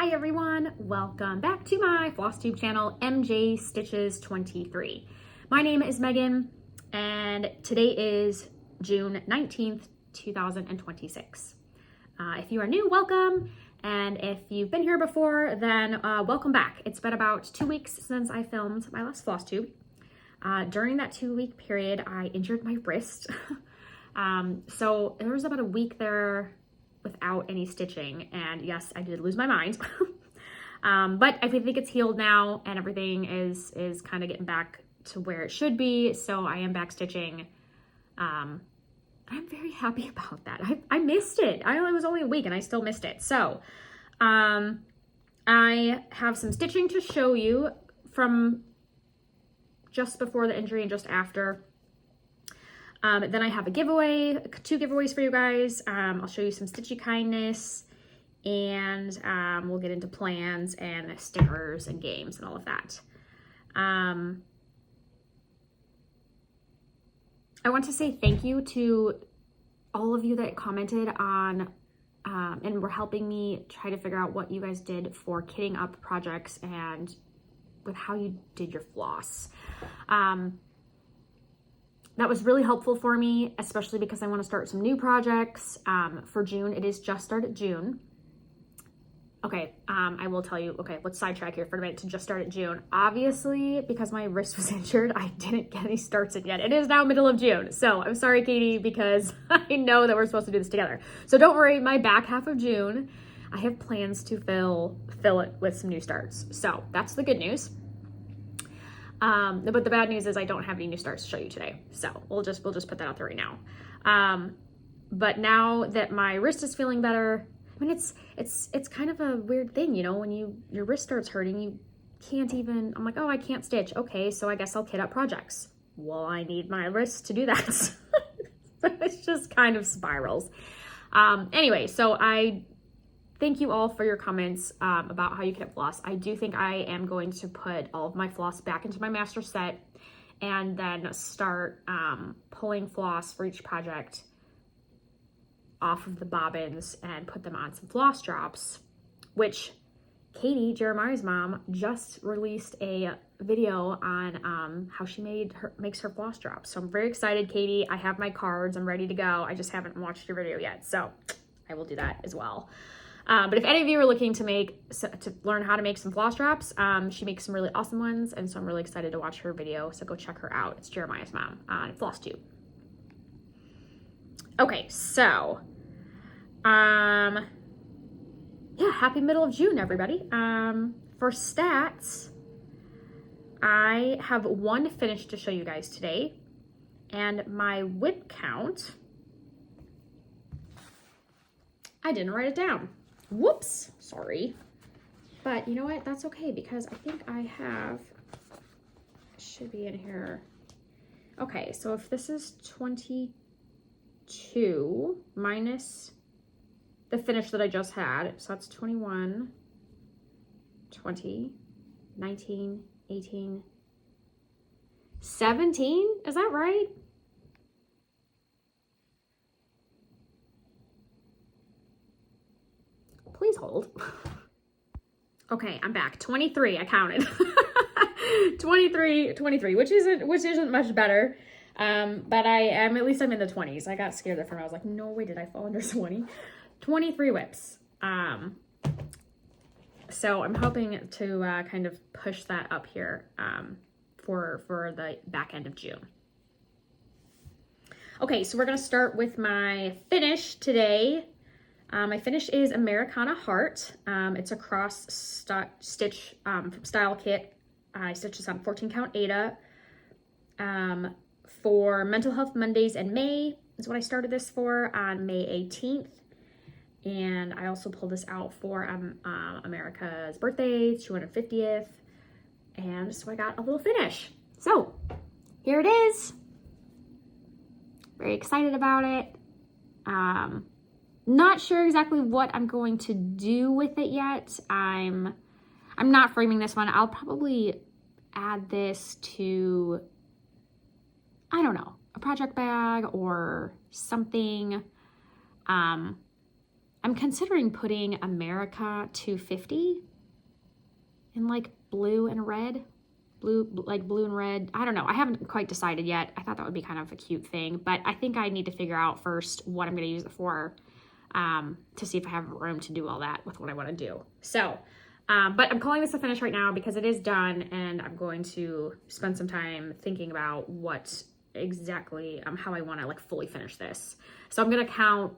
Hi everyone, welcome back to my Flosstube channel, MJ Stitches 23. My name is Megan and today is June 19th, 2026. If you are new, welcome. And if you've been here before, then welcome back. It's been about 2 weeks since I filmed my last Flosstube. During that 2-week period, I injured my wrist. So there was about a week there without any stitching, and yes, I did lose my mind. But I think it's healed now and everything is kind of getting back to where it should be. So I am back stitching. I'm very happy about that. I missed it. It was only a week and I still missed it. So I have some stitching to show you from just before the injury and just after. Then I have a giveaway, 2 giveaways for you guys. I'll show you some stitchy kindness, and we'll get into plans and stickers and games and all of that. I want to say thank you to all of you that commented on and were helping me try to figure out what you guys did for kitting up projects and with how you did your floss. That was really helpful for me, especially because I want to start some new projects for June. It is just started June. Okay, I will tell you, okay, let's sidetrack here for a minute to just start at June. Obviously, because my wrist was injured, I didn't get any starts in yet. It is now middle of June. So I'm sorry, Katie, because I know that we're supposed to do this together. So don't worry, my back half of June, I have plans to fill it with some new starts. So that's the good news. But the bad news is I don't have any new starts to show you today. So we'll just put that out there right now. But now that my wrist is feeling better, I mean, it's kind of a weird thing, you know, when your wrist starts hurting, you can't even, I'm like, oh, I can't stitch. Okay, so I guess I'll kit up projects. Well, I need my wrist to do that. So it's just kind of spirals. Anyway, so I thank you all for your comments about how you kit up floss. I do think I am going to put all of my floss back into my master set and then start pulling floss for each project off of the bobbins and put them on some floss drops, which Katie, Jeremiah's mom, just released a video on how she makes her floss drops. So I'm very excited, Katie. I have my cards. I'm ready to go. I just haven't watched your video yet, so I will do that as well. But if any of you are looking to learn how to make some floss drops, she makes some really awesome ones, and so I'm really excited to watch her video, so go check her out. It's Jeremiah's mom on Flosstube. Okay, so, yeah, happy middle of June, everybody. For stats, I have 1 finish to show you guys today, and my whip count, I didn't write it down. Whoops, sorry. But you know what? That's okay because I think I have, should be in here. Okay, so if this is 22 minus the finish that I just had, so that's 21, 20, 19, 18, 17, is that right? Please hold. Okay, I'm back. 23, I counted. 23, which isn't much better. But I'm at least I'm in the 20s. I got scared there for a minute. I was like, no way did I fall under 20. 23 whips. So I'm hoping to kind of push that up here for the back end of June. Okay, so we're gonna start with my finish today. My finish is Americana Heart. It's a cross stitch style kit. I stitched this on 14 count Aida for Mental Health Mondays in May is what I started this for on May 18th. And I also pulled this out for America's birthday, 250th. And so I got a little finish. So here it is. Very excited about it. Not sure exactly what I'm going to do with it yet. I'm not framing this one. I'll probably add this to, I don't know, a project bag or something. I'm considering putting America 250 in like blue and red. Like blue and red. I don't know. I haven't quite decided yet. I thought that would be kind of a cute thing, but I think I need to figure out first what I'm going to use it for, to see if I have room to do all that with what I want to do. So, but I'm calling this a finish right now because it is done, and I'm going to spend some time thinking about what exactly, how I want to like fully finish this. So I'm going to count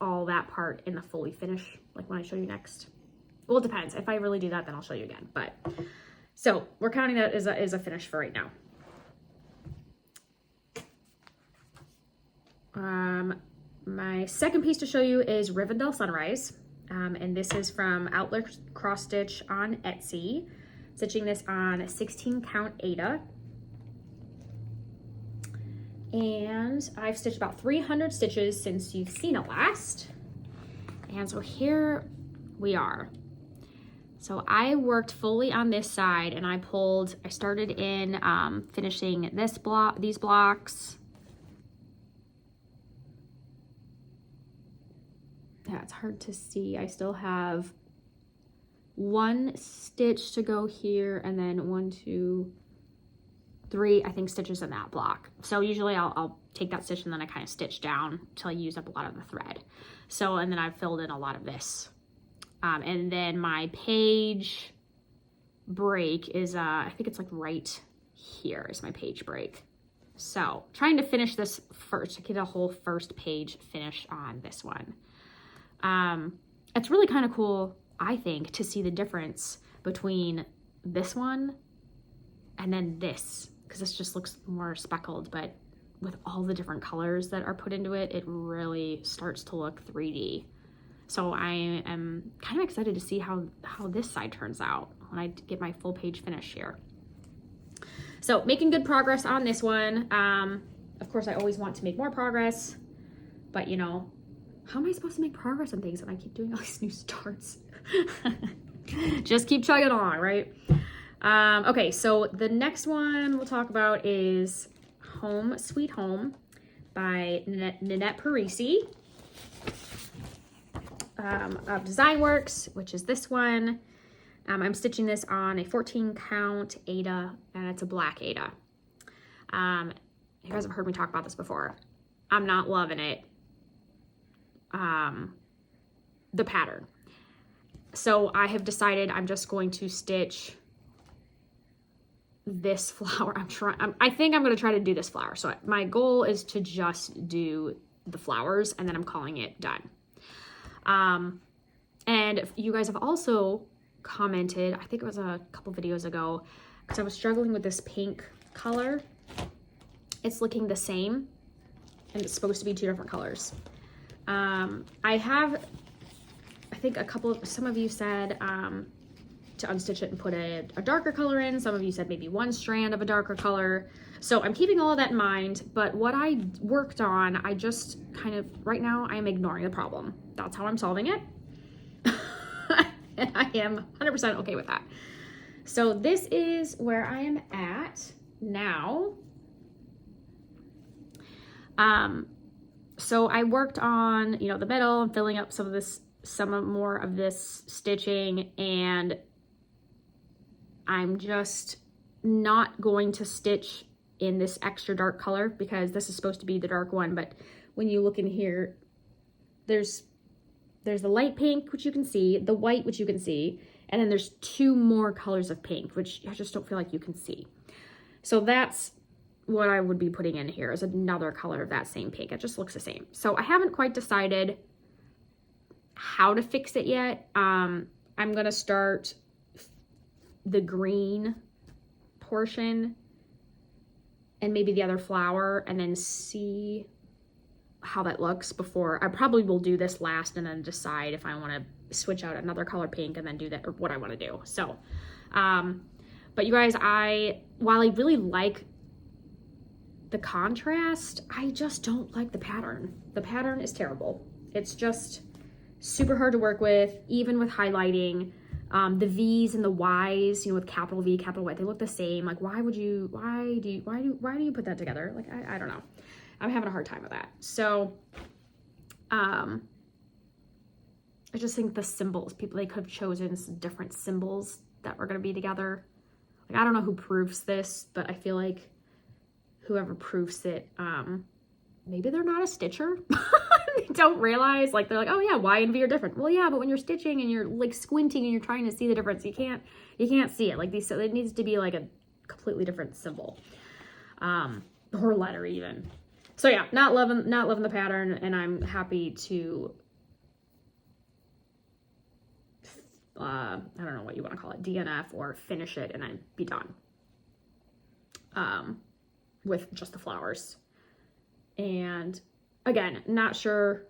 all that part in the fully finish, like when I show you next. Well, it depends. If I really do that, then I'll show you again. But so we're counting that as a finish for right now. My second piece to show you is Rivendell Sunrise. And this is from Outlet Cross Stitch on Etsy. Stitching this on a 16 count Aida. And I've stitched about 300 stitches since you've seen it last. And so here we are. So I worked fully on this side, and I started in finishing these blocks. Yeah, it's hard to see. I still have one stitch to go here, and then 1, 2, 3, I think, stitches in that block. So usually I'll take that stitch and then I kind of stitch down until I use up a lot of the thread. So, and then I've filled in a lot of this. And then my page break is, I think it's like right here is my page break. So trying to finish this first, to get a whole first page finish on this one. It's really kind of cool, I think, to see the difference between this one and then this, because this just looks more speckled, but with all the different colors that are put into it, it really starts to look 3D. So I am kind of excited to see how this side turns out when I get my full page finish here. So making good progress on this one. Of course, I always want to make more progress, but you know, how am I supposed to make progress on things when I keep doing all these new starts? Just keep chugging along, right? Okay, so the next one we'll talk about is Home Sweet Home by Nanette Parisi. Of Design Works, which is this one. I'm stitching this on a 14 count Aida, and it's a black Aida. You guys have heard me talk about this before. I'm not loving it. The pattern. So I have decided I'm just going to stitch this flower. I think I'm going to try to do this flower. So my goal is to just do the flowers, and then I'm calling it done. And you guys have also commented, I think it was a couple videos ago, because I was struggling with this pink color. It's looking the same, and it's supposed to be 2 different colors. I think some of you said, to unstitch it and put a darker color in. Some of you said maybe 1 strand of a darker color. So I'm keeping all of that in mind, but what I worked on, I just kind of, right now, I am ignoring the problem. That's how I'm solving it. And I am 100% okay with that. So this is where I am at now. So I worked on, you know, the middle and filling up some more of this stitching, and I'm just not going to stitch in this extra dark color because this is supposed to be the dark one, but when you look in here, there's the light pink, which you can see, the white, which you can see, and then there's 2 more colors of pink, which I just don't feel like you can see. So that's what I would be putting in here, is another color of that same pink. It just looks the same. So I haven't quite decided how to fix it yet. I'm gonna start the green portion and maybe the other flower, and then see how that looks before. I probably will do this last and then decide if I want to switch out another color pink and then do that, or what I want to do. So, but you guys, while I really like the contrast, I just don't like the pattern. The pattern is terrible. It's just super hard to work with, even with highlighting. The V's and the Y's, you know, with capital V, capital Y, they look the same. Like, why do you put that together? Like, I don't know. I'm having a hard time with that. So I just think the symbols, they could have chosen some different symbols that were going to be together. Like, I don't know who proofs this, but I feel like whoever proofs it, maybe they're not a stitcher. They don't realize, like, they're like, oh yeah, Y and V are different. Well, yeah, but when you're stitching and you're like squinting and you're trying to see the difference, you can't see it. Like these, so it needs to be like a completely different symbol, or letter even. So yeah, not loving the pattern, and I'm happy to, I don't know what you want to call it, DNF or finish it and then be done, with just the flowers. And again, not sure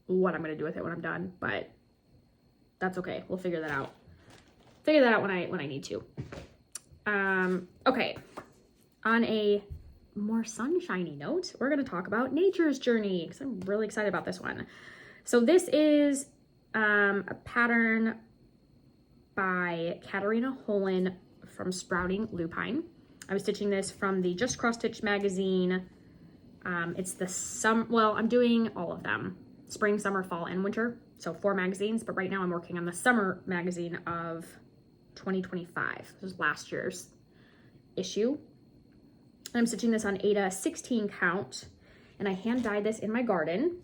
what I'm going to do with it when I'm done, but that's okay. We'll figure that out. Figure that out when I need to. Okay. On a more sunshiny note, we're going to talk about Nature's Journey, because I'm really excited about this one. So this is a pattern by Katarina Holland from Sprouting Lupine. I was stitching this from the Just Cross Stitch magazine. It's the I'm doing all of them. Spring, summer, fall, and winter. So 4 magazines, but right now I'm working on the summer magazine of 2025. This is last year's issue. And I'm stitching this on Aida 16 count, and I hand dyed this in my garden.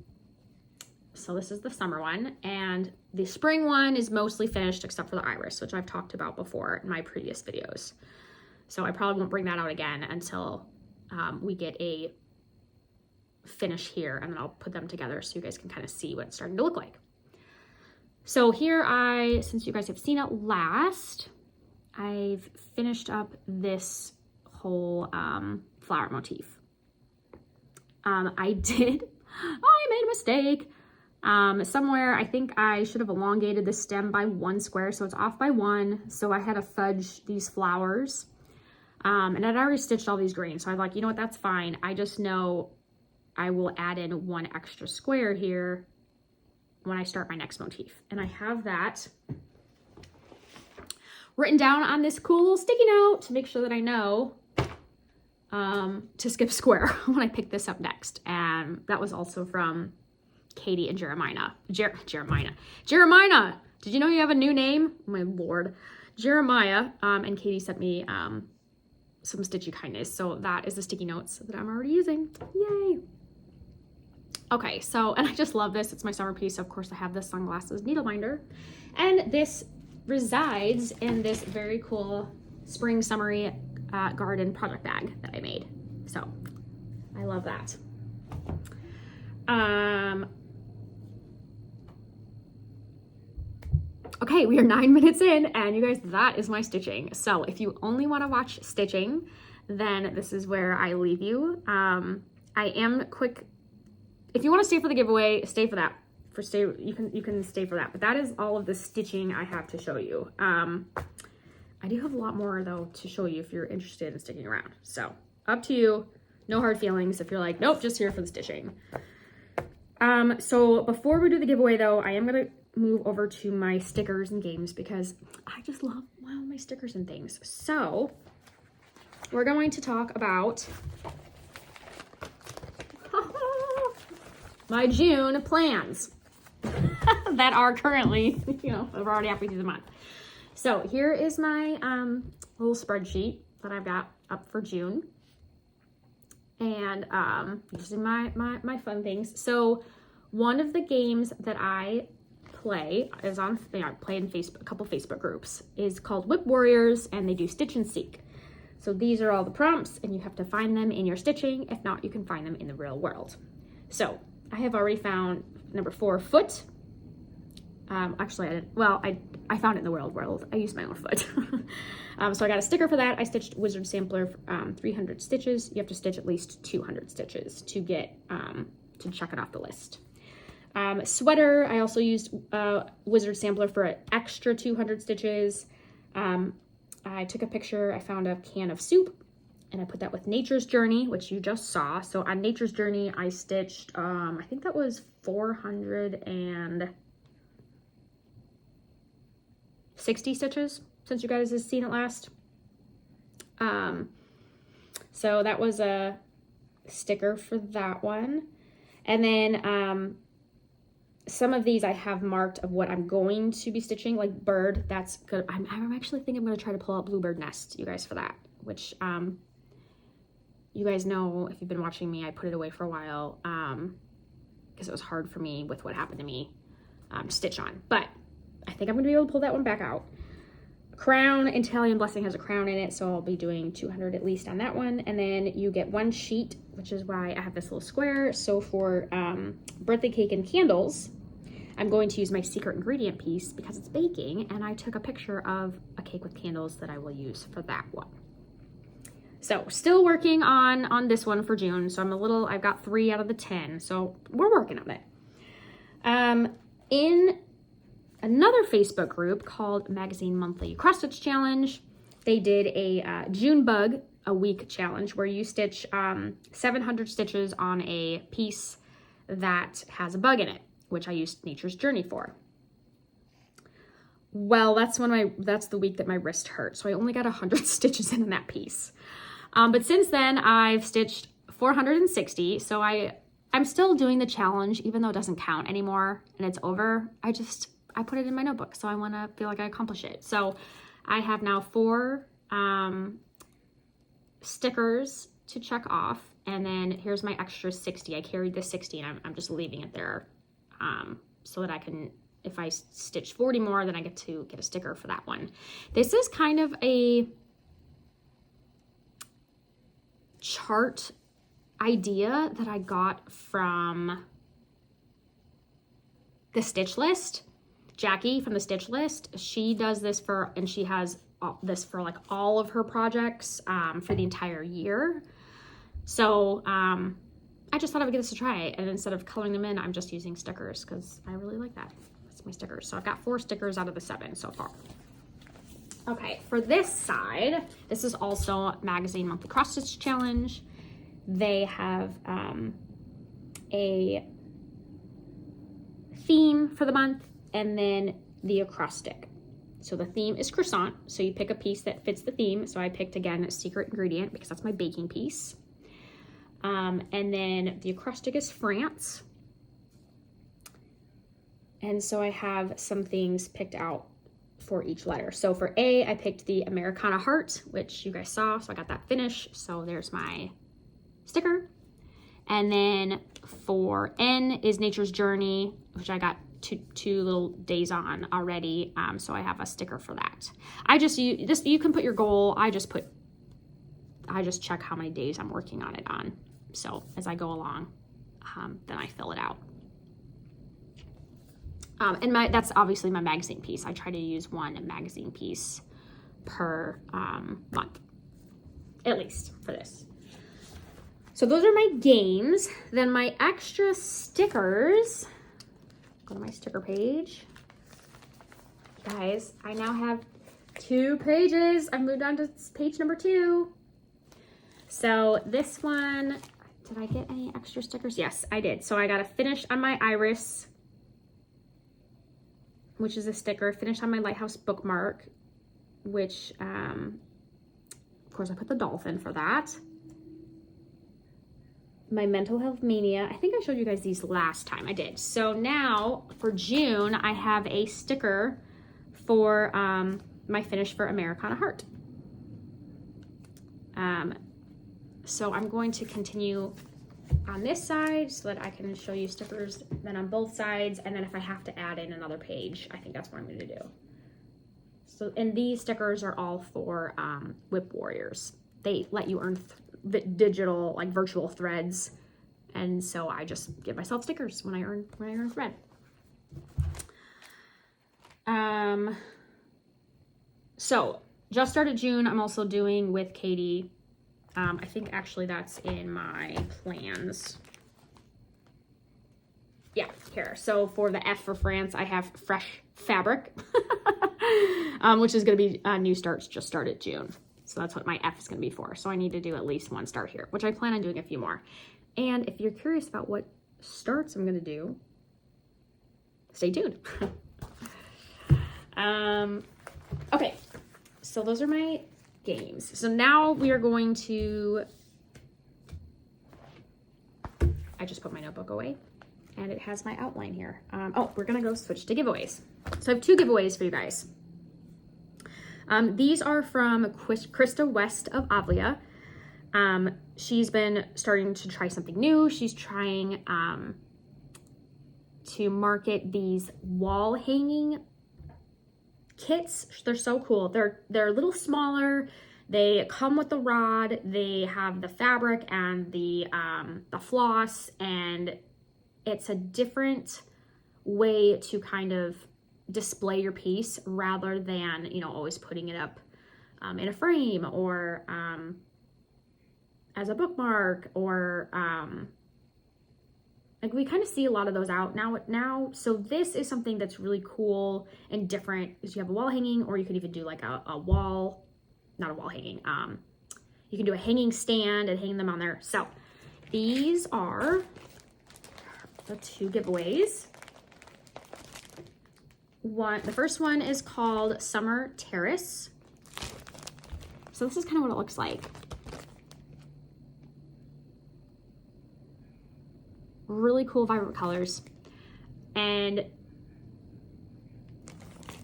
So this is the summer one, and the spring one is mostly finished except for the iris, which I've talked about before in my previous videos. So I probably won't bring that out again until we get a finish here, and then I'll put them together so you guys can kind of see what it's starting to look like. So here since you guys have seen it last, I've finished up this whole flower motif. I made a mistake. Somewhere I think I should have elongated the stem by 1 square, so it's off by 1. So I had to fudge these flowers. And I'd already stitched all these grains, so I'm like, you know what, that's fine. I just know I will add in 1 extra square here when I start my next motif. And I have that written down on this cool little sticky note to make sure that I know to skip square when I pick this up next. And that was also from Katie and Jeremiah. Jeremiah. Did you know you have a new name? My Lord. Jeremiah and Katie sent me some stitchy kindness. So that is the sticky notes that I'm already using. Yay. Okay, so, and I just love this. It's my summer piece. So of course I have this sunglasses needle binder, and this resides in this very cool spring summery garden project bag that I made. So I love that. Okay, we are 9 minutes in, and you guys, that is my stitching. So if you only want to watch stitching, then this is where I leave you. I am quick. If you want to stay for the giveaway, stay for that. You can stay for that. But that is all of the stitching I have to show you. I do have a lot more though to show you if you're interested in sticking around. So up to you. No hard feelings if you're like, nope, just here for the stitching. So before we do the giveaway though, I am gonna move over to my stickers and games because I just love, wow, my stickers and things. So we're going to talk about my June plans that are currently, we're already halfway through the month. So here is my little spreadsheet that I've got up for June. And just in my fun things. So one of the games that I play is I play in a couple Facebook groups, is called Whip Warriors, and they do stitch and seek. So these are all the prompts, and you have to find them in your stitching. If not, you can find them in the real world. So I have already found number 4, foot. Actually, I didn't. Well, I found it in the real world. I used my own foot. So I got a sticker for that. I stitched Wizard Sampler 300 stitches. You have to stitch at least 200 stitches to get to check it off the list. Sweater, I also used Wizard Sampler for an extra 200 stitches. I took a picture. I found a can of soup, and I put that with Nature's Journey, which you just saw. So on Nature's Journey, I stitched, I think that was 460 stitches since you guys have seen it last. So that was a sticker for that one. And then some of these I have marked of what I'm going to be stitching, like bird. That's good. I'm actually thinking I'm going to try to pull out bluebird nest, you guys, for that, which you guys know if you've been watching me, I put it away for a while because it was hard for me with what happened to me to stitch on. But I think I'm going to be able to pull that one back out. Crown, Italian Blessing has a crown in it, so I'll be doing 200 at least on that one. And then you get one sheet, which is why I have this little square. So for birthday cake and candles, I'm going to use my secret ingredient piece because it's baking, and I took a picture of a cake with candles that I will use for that one. So still working on this one for June. So I've got 3 out of the 10, so we're working on it. In another Facebook group called Magazine Monthly Cross Stitch Challenge, they did a June Bug a Week challenge where you stitch 700 stitches on a piece that has a bug in it, which I used Nature's Journey for. Well, that's the week that my wrist hurt, so I only got 100 stitches in that piece. But since then, I've stitched 460, so I'm still doing the challenge, even though it doesn't count anymore and it's over. I put it in my notebook, so I want to feel like I accomplished it. So I have now 4 stickers to check off, and then here's my extra 60. I carried the 60, and I'm just leaving it there so that I can, if I stitch 40 more, then I get to get a sticker for that one. This is kind of a chart idea that I got from the Stitch List. Jackie from the Stitch List, she does this and she has this for like all of her projects for the entire year. So I just thought I would give this a try, and instead of coloring them in, I'm just using stickers because I really like that. That's my stickers. So I've got 4 stickers out of the 7 so far. Okay, for this side, this is also Magazine Monthly Cross Stitch Challenge. They have a theme for the month, and then the acrostic. So the theme is croissant, so you pick a piece that fits the theme. So I picked, again, a secret ingredient because that's my baking piece. And then the acrostic is France. And so I have some things picked out for each letter. So for A, I picked the Americana heart, which you guys saw, so I got that finished. So there's my sticker. And then for N is Nature's Journey, which I got two little days on already, so I have a sticker for that. You can put your goal. I just check how many days I'm working on it on. So as I go along, then I fill it out. And that's obviously my magazine piece. I try to use 1 magazine piece per month, at least for this. So those are my games. Then my extra stickers. Go to my sticker page. Guys, I now have 2 pages. I moved on to page number 2. So this one, did I get any extra stickers? Yes, I did. So I got a finish on my iris, which is a sticker. Finish on my lighthouse bookmark, which, of course, I put the dolphin for that. My mental health mania. I think I showed you guys these last time. I did. So now for June, I have a sticker for my finish for Americana Heart. So I'm going to continue on this side so that I can show you stickers then on both sides. And then if I have to add in another page, I think that's what I'm going to do. So, and these stickers are all for Whip Warriors. They let you earn digital, like virtual threads, and so I just give myself stickers when I earn a thread. So just started June. I'm also doing with Katie. I think actually that's in my plans. Yeah, here. So for the F for France, I have Fresh Fabric, which is going to be new starts just started June. So that's what my F is going to be for. So I need to do at least 1 start here, which I plan on doing a few more. And if you're curious about what starts I'm going to do, stay tuned. Okay, so those are my games. So now we are going to I just put my notebook away and it has my outline here. Oh, we're gonna go switch to giveaways. So I have 2 giveaways for you guys. These are from Krista West of Avlia. She's been starting to try something new. She's trying to market these wall hanging kits. They're so cool. They're a little smaller. They come with the rod. They have the fabric and the floss, and it's a different way to kind of display your piece rather than, you know, always putting it up in a frame or as a bookmark or like we kind of see a lot of those out now. So this is something that's really cool and different, is you have a wall hanging, or you could even do like a wall, not a wall hanging. You can do a hanging stand and hang them on there. So these are the 2 giveaways. The first one is called Summer Terrace. So this is kind of what it looks like. Really cool, vibrant colors. And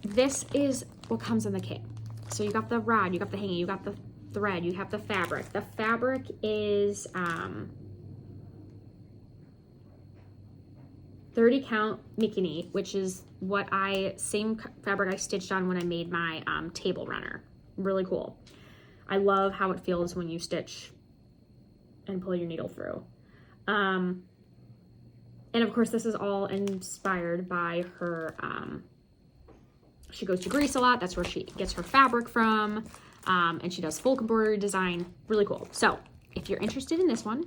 this is what comes in the kit. So you got the rod, you got the hanging, you got the thread, you have the fabric. The fabric is 30 count Mikini, which is what same fabric I stitched on when I made my table runner. Really cool. I love how it feels when you stitch and pull your needle through. And of course, this is all inspired by her, she goes to Greece a lot. That's where she gets her fabric from. And she does folk embroidery design. Really cool. So if you're interested in this one,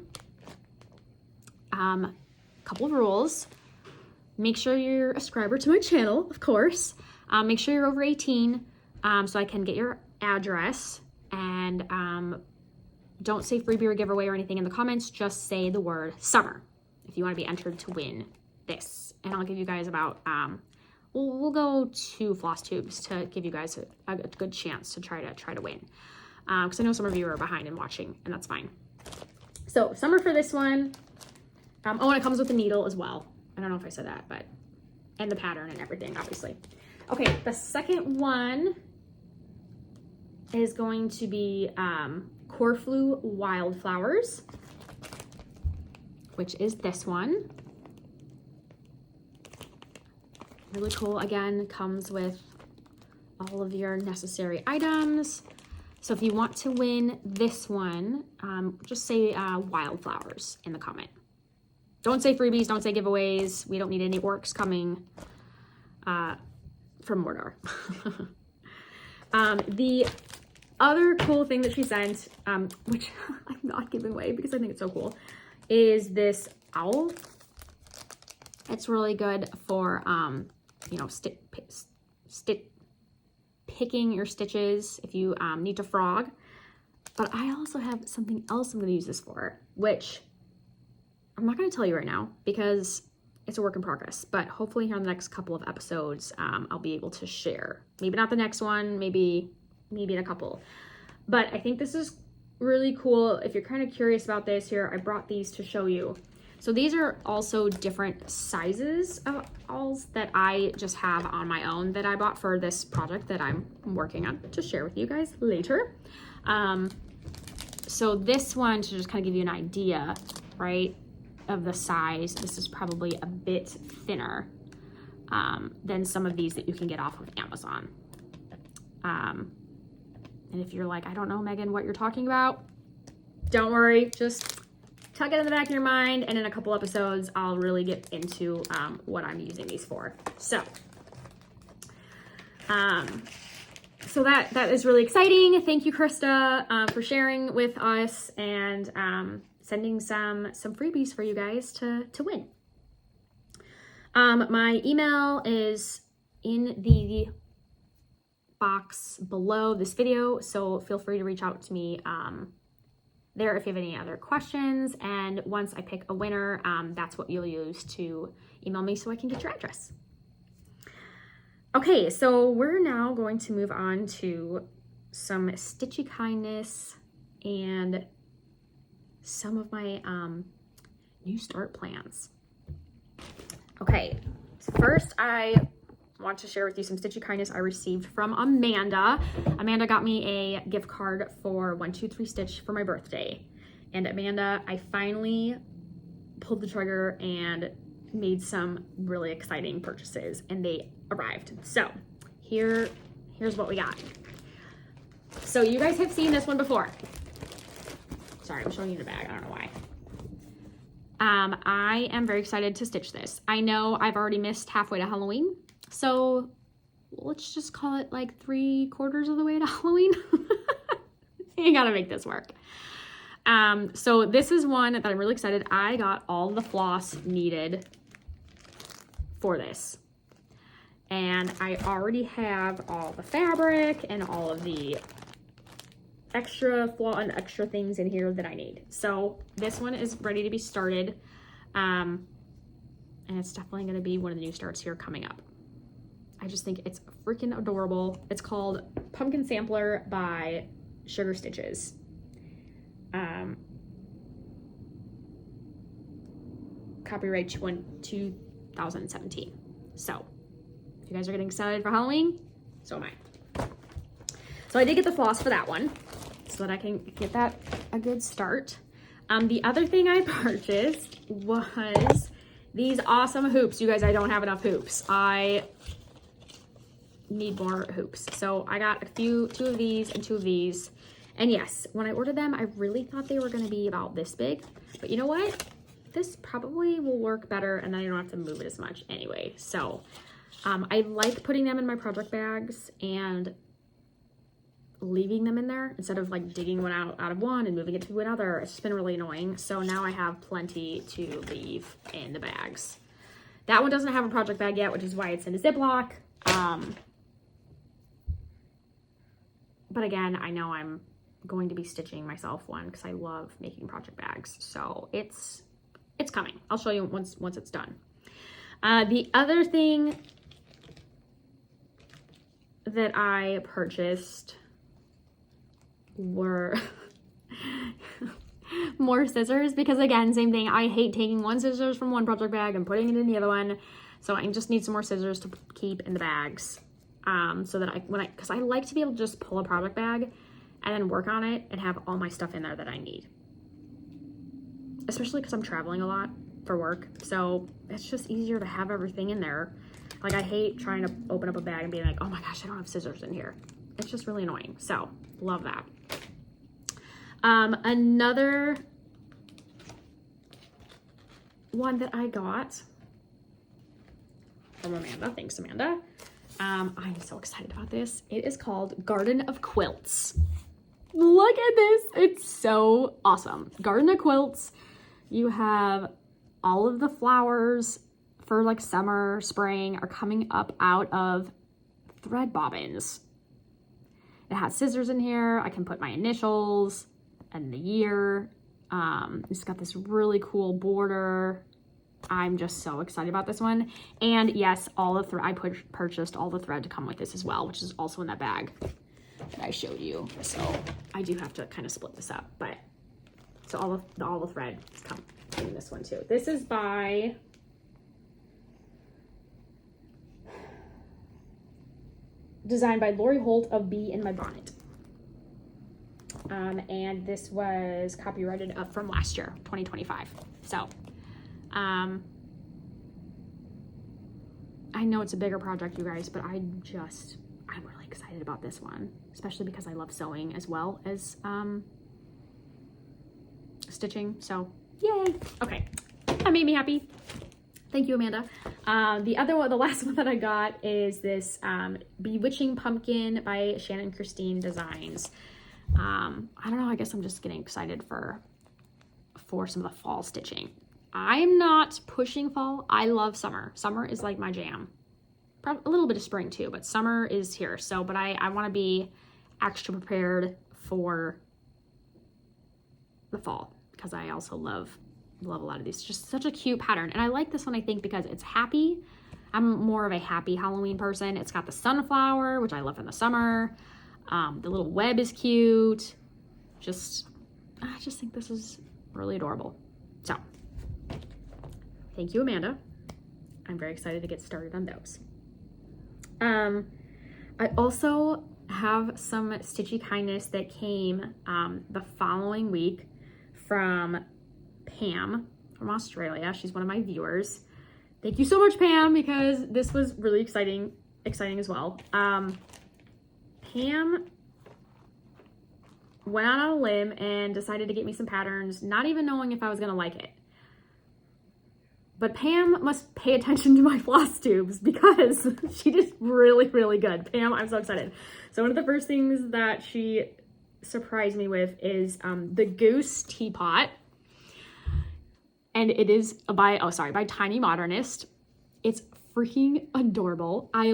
couple of rules. Make sure you're a subscriber to my channel, of course. Make sure you're over 18 so I can get your address. And don't say freebie or giveaway or anything in the comments. Just say the word summer if you want to be entered to win this. And I'll give you guys about, we'll go 2 floss tubes to give you guys a good chance to try to win. Because I know some of you are behind and watching, and that's fine. So summer for this one. Oh, and it comes with a needle as well. I don't know if I said that, but, and the pattern and everything, obviously. Okay, the second one is going to be Corfu Wildflowers, which is this one. Really cool. Again, comes with all of your necessary items. So if you want to win this one, just say wildflowers in the comment. Don't say freebies, don't say giveaways. We don't need any orcs coming from Mordor. The other cool thing that she sent, which I'm not giving away because I think it's so cool, is this owl. It's really good for, you know, picking your stitches if you need to frog. But I also have something else I'm going to use this for, which I'm not going to tell you right now because it's a work in progress. But hopefully here in the next couple of episodes, I'll be able to share. Maybe not the next one, maybe in a couple. But I think this is really cool. If you're kind of curious about this, here I brought these to show you. So these are also different sizes of awls that I just have on my own that I bought for this project that I'm working on to share with you guys later. So this one, to just kind of give you an idea, right, of the size, this is probably a bit thinner than some of these that you can get off of Amazon. And if you're like, I don't know, Megan, what you're talking about, don't worry, just tuck it in the back of your mind, and in a couple episodes, I'll really get into what I'm using these for. So, so that is really exciting. Thank you, Krista, for sharing with us and sending some freebies for you guys to win. My email is in the box below this video, so feel free to reach out to me there if you have any other questions. And once I pick a winner, that's what you'll use to email me so I can get your address. Okay, so we're now going to move on to some stitchy kindness and some of my new start plans. Okay, so first I want to share with you some stitchy kindness I received from Amanda. Amanda got me a gift card for 123 Stitch for my birthday. And Amanda, I finally pulled the trigger and made some really exciting purchases, and they arrived. So here's what we got. So you guys have seen this one before. Sorry, I'm showing you the bag. I don't know why. I am very excited to stitch this. I know I've already missed halfway to Halloween, so let's just call it like 3/4 of the way to Halloween. You gotta make this work. So this is one that I'm really excited. I got all the floss needed for this. And I already have all the fabric and all of the extra things in here that I need. So this one is ready to be started. And it's definitely going to be one of the new starts here coming up. I just think it's freaking adorable. It's called Pumpkin Sampler by Sugar Stitches. Copyright 2017. So if you guys are getting excited for Halloween, so am I. So I did get the floss for that one so that I can get that a good start. The other thing I purchased was these awesome hoops. You guys, I don't have enough hoops. I need more hoops. So I got two of these and 2 of these. And yes, when I ordered them, I really thought they were going to be about this big. But you know what? This probably will work better, and then I don't have to move it as much anyway. So I like putting them in my project bags and leaving them in there instead of like digging one out of one and moving it to another. It's just been really annoying. So now I have plenty to leave in the bags. That one doesn't have a project bag yet, which is why it's in a Ziploc. But again, I know I'm going to be stitching myself one because I love making project bags. So it's coming. I'll show you once it's done. The other thing that I purchased were more scissors, because again, same thing. I hate taking one scissors from one project bag and putting it in the other one. So I just need some more scissors to keep in the bags. So that because I like to be able to just pull a project bag and then work on it and have all my stuff in there that I need. Especially because I'm traveling a lot for work. So it's just easier to have everything in there. Like I hate trying to open up a bag and being like, oh my gosh, I don't have scissors in here. It's just really annoying. So love that. Another one that I got from Amanda. Thanks, Amanda. I'm so excited about this. It is called Garden of Quilts. Look at this. It's so awesome. Garden of Quilts. You have all of the flowers for like summer, spring are coming up out of thread bobbins. It has scissors in here. I can put my initials and the year. It's got this really cool border. I'm just so excited about this one. And yes, all the thread, I purchased all the thread to come with this as well, which is also in that bag that I showed you. So I do have to kind of split this up, but so all the thread is coming in this one too. This is by designed by Lori Holt of Bee in My Bonnet. And this was copyrighted up from last year, 2025. So, I know it's a bigger project, you guys, but I'm really excited about this one, especially because I love sewing as well as, stitching. So yay. Okay. That made me happy. Thank you, Amanda. The last one that I got is this Bewitching Pumpkin by Shannon Christine Designs. I don't know, I guess I'm just getting excited for some of the fall stitching. I'm not pushing fall. I love summer. Summer is like my jam. Probably a little bit of spring too, but summer is here. So, but I want to be extra prepared for the fall because I also love a lot of these. It's just such a cute pattern. And I like this one, I think, because it's happy. I'm more of a happy Halloween person. It's got the sunflower, which I love in the summer. The little web is cute. I just think this is really adorable. So thank you, Amanda. I'm very excited to get started on those. I also have some stitchy kindness that came the following week from Pam from Australia. She's one of my viewers. Thank you so much, Pam, because this was really exciting as well. Pam went out on a limb and decided to get me some patterns, not even knowing if I was gonna like it. But Pam must pay attention to my floss tubes because she did really, really good. Pam, I'm so excited. So one of the first things that she surprised me with is the Goose Teapot. And it is by Tiny Modernist. It's freaking adorable. I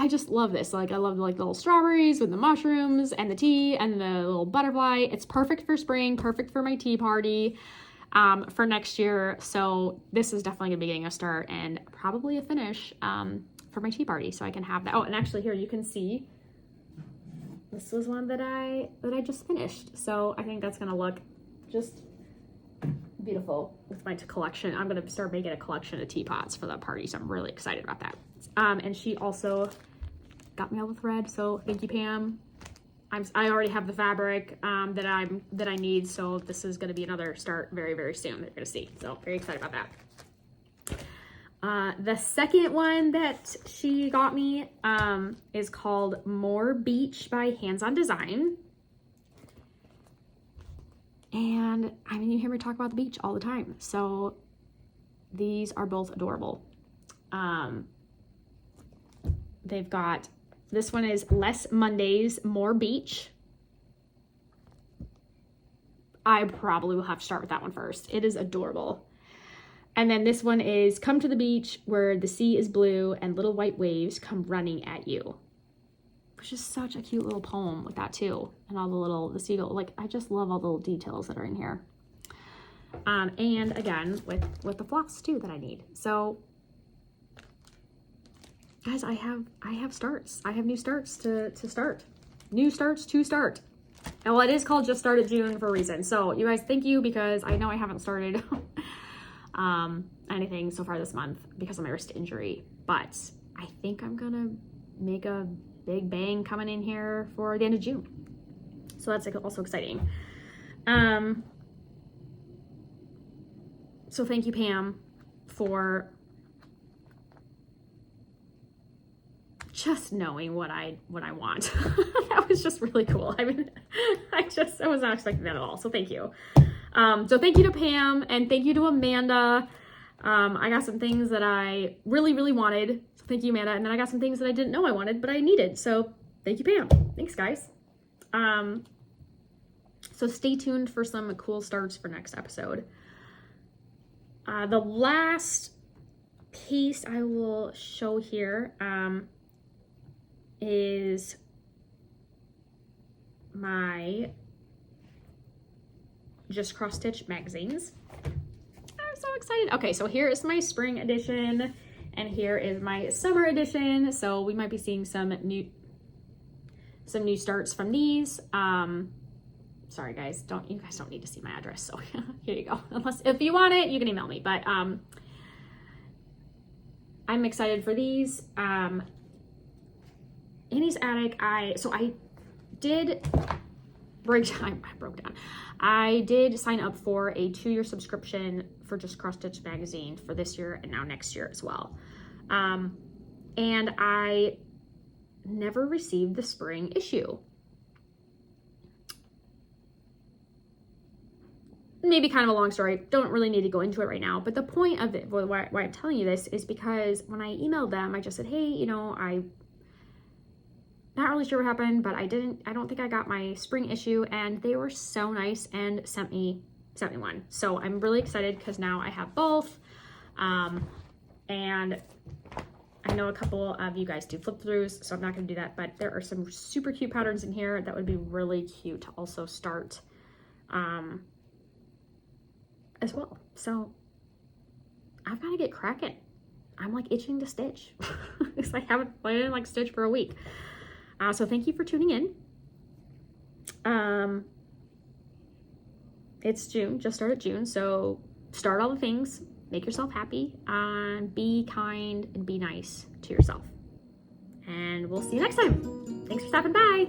just love this. Like, I love like the little strawberries with the mushrooms and the tea and the little butterfly. It's perfect for spring, perfect for my tea party. For next year. So this is definitely gonna be getting a start and probably a finish for my tea party, so I can have that. Oh, and actually here you can see this was one that I just finished. So I think that's gonna look just beautiful with my collection. I'm gonna start making a collection of teapots for that party, so I'm really excited about that. And she also got me all the thread, so thank you, Pam. I already have the fabric that I need, so this is going to be another start very, very soon that you're going to see. So very excited about that. The second one that she got me is called More Beach by Hands On Design. And I mean, you hear me talk about the beach all the time. So these are both adorable. They've got, this one is Less Mondays, More Beach. I probably will have to start with that one first. It is adorable. And then this one is Come to the Beach Where the Sea is Blue and Little White Waves Come Running at You. Which is such a cute little poem with that too. And all the seagull, like, I just love all the little details that are in here. And again, with the floss too that I need. So guys, I have starts. I have new starts to start. New starts to start. And well, it is called Just Started June for a reason. So you guys, thank you, because I know I haven't started anything so far this month because of my wrist injury. But I think I'm gonna make a big bang coming in here for the end of June. So that's also exciting. So thank you, Pam, for just knowing what I want. That was just really cool. I mean, I was not expecting that at all. So thank you. So thank you to Pam and thank you to Amanda. I got some things that I really, really wanted. So thank you, Amanda. And then I got some things that I didn't know I wanted, but I needed. So thank you, Pam. Thanks, guys. So stay tuned for some cool starts for next episode. The last piece I will show here is my Just Cross Stitch magazines. I'm so excited. Okay, so here is my spring edition and here is my summer edition. So we might be seeing some new starts from these. Sorry guys, you guys don't need to see my address. So here you go. Unless if you want it, you can email me. But I'm excited for these. Annie's Attic, I did break down. I broke down. I did sign up for a 2-year subscription for Just Cross Stitch magazine for this year and now next year as well. And I never received the spring issue. Maybe kind of a long story. Don't really need to go into it right now. But the point of it, why I'm telling you this, is because when I emailed them, I just said, hey, you know, I'm not really sure what happened, but I don't think I got my spring issue, and they were so nice and sent me one. So I'm really excited because now I have both. And I know a couple of you guys do flip throughs, so I'm not going to do that, but there are some super cute patterns in here that would be really cute to also start as well. So I've got to get cracking. I'm like itching to stitch. Because I didn't like stitch for a week. So thank you for tuning in. It's June, just started June, so start all the things make yourself happy, be kind, and be nice to yourself. And we'll see you next time. Thanks for stopping by.